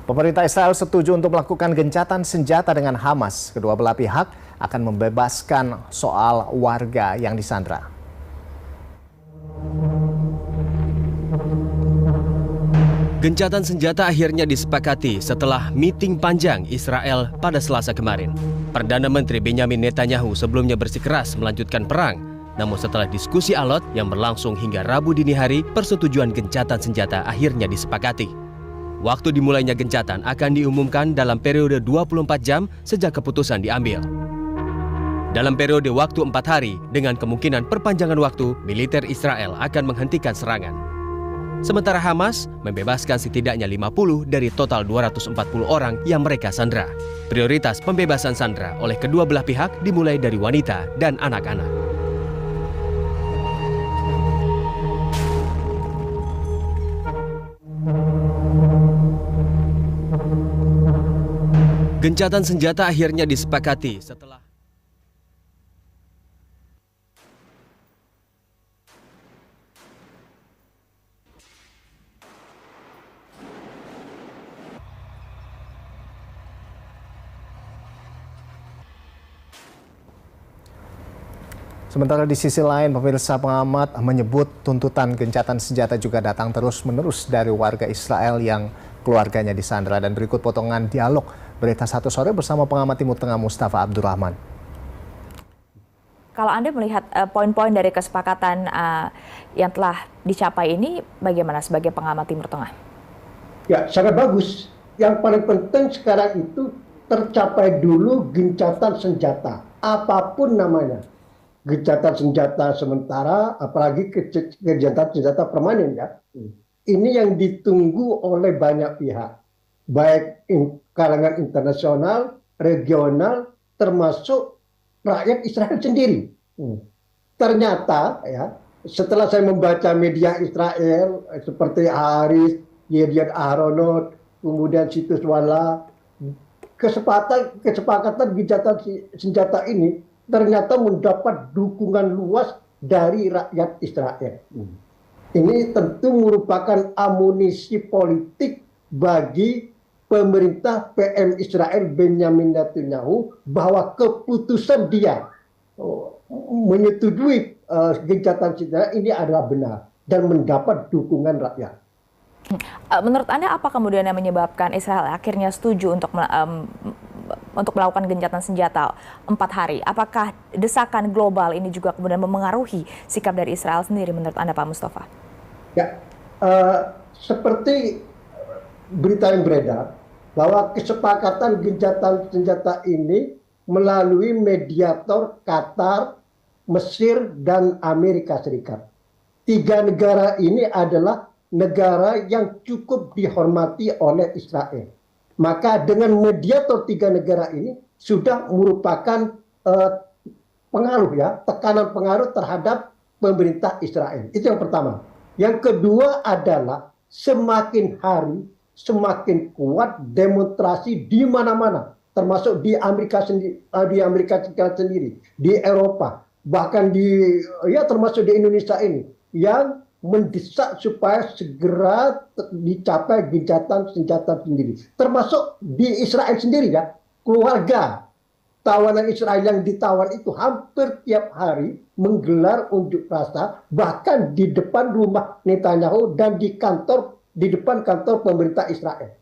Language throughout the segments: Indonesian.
Pemerintah Israel setuju untuk melakukan gencatan senjata dengan Hamas. Kedua belah pihak akan membebaskan soal warga yang disandra. Gencatan senjata akhirnya disepakati setelah meeting panjang Israel pada Selasa kemarin. Perdana Menteri Benjamin Netanyahu sebelumnya bersikeras melanjutkan perang. Namun setelah diskusi alot yang berlangsung hingga Rabu dini hari, persetujuan gencatan senjata akhirnya disepakati. Waktu dimulainya gencatan akan diumumkan dalam periode 24 jam sejak keputusan diambil. Dalam periode waktu 4 hari, dengan kemungkinan perpanjangan waktu, militer Israel akan menghentikan serangan. Sementara Hamas membebaskan setidaknya 50 dari total 240 orang yang mereka sandra. Prioritas pembebasan sandra oleh kedua belah pihak dimulai dari wanita dan anak-anak. Gencatan senjata akhirnya disepakati setelah Sementara di sisi lain, pemirsa, pengamat menyebut tuntutan gencatan senjata juga datang terus-menerus dari warga Israel yang keluarganya disandra. Dan berikut potongan dialog Berita Satu Sore bersama pengamat Timur Tengah Mustafa Abdurrahman. Kalau Anda melihat poin-poin dari kesepakatan yang telah dicapai ini, bagaimana sebagai pengamat Timur Tengah? Ya, sangat bagus. Yang paling penting sekarang itu tercapai dulu gencatan senjata, apapun namanya. Gencatan senjata sementara, apalagi gencatan senjata permanen ya. Ini yang ditunggu oleh banyak pihak, baik kalangan internasional, regional, termasuk rakyat Israel sendiri. Ternyata ya, setelah saya membaca media Israel seperti Haaretz, Yediot Ahronot, kemudian situs Walla, kesepakatan gencatan senjata ini ternyata mendapat dukungan luas dari rakyat Israel. Ini tentu merupakan amunisi politik bagi pemerintah PM Israel Benjamin Netanyahu bahwa keputusan dia menyetujui gencatan senjata ini adalah benar dan mendapat dukungan rakyat. Menurut Anda apa kemudian yang menyebabkan Israel akhirnya setuju untuk melakukan gencatan senjata 4 hari? Apakah desakan global ini juga kemudian memengaruhi sikap dari Israel sendiri menurut Anda, Pak Mustafa? Ya, seperti berita yang beredar bahwa kesepakatan gencatan senjata ini melalui mediator Qatar, Mesir, dan Amerika Serikat. 3 negara ini adalah negara yang cukup dihormati oleh Israel. Maka dengan mediator 3 negara ini sudah merupakan pengaruh ya, tekanan pengaruh terhadap pemerintah Israel. Itu yang pertama. Yang kedua adalah semakin hari semakin kuat demonstrasi di mana-mana, termasuk di Amerika Serikat sendiri, di Eropa, bahkan termasuk di Indonesia ini yang mendesak supaya segera dicapai gencatan senjata sendiri. Termasuk di Israel sendiri ya, keluarga tawanan Israel yang ditawan itu hampir tiap hari menggelar unjuk rasa, bahkan di depan rumah Netanyahu dan di depan kantor pemerintah Israel.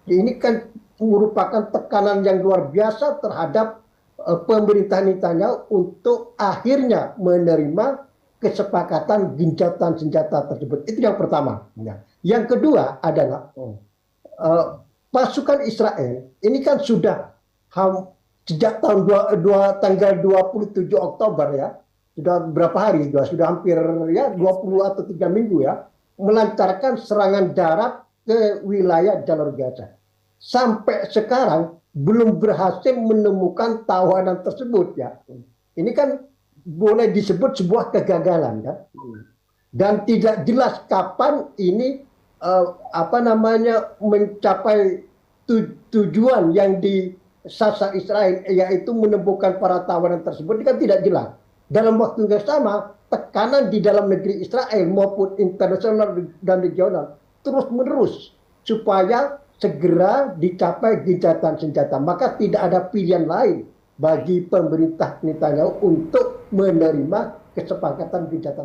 Ini kan merupakan tekanan yang luar biasa terhadap pemerintah Netanyahu untuk akhirnya menerima kesepakatan gencatan senjata tersebut. Itu yang pertama. Yang kedua adalah pasukan Israel ini kan sudah sejak tanggal 27 Oktober ya, sudah berapa hari, sudah hampir ya 20 atau 3 minggu ya, melancarkan serangan darat ke wilayah Jalur Gaza. Sampai sekarang belum berhasil menemukan tawanan tersebut ya. Ini kan boleh disebut sebuah kegagalan kan? Dan tidak jelas kapan ini mencapai tujuan yang disasar Israel, yaitu menemukan para tawanan tersebut. Ini kan tidak jelas. Dalam waktu yang sama, tekanan di dalam negeri Israel maupun internasional dan regional terus menerus supaya segera dicapai gencatan senjata. Maka tidak ada pilihan lain bagi pemerintah Netanyahu untuk menerima kesepakatan gencatan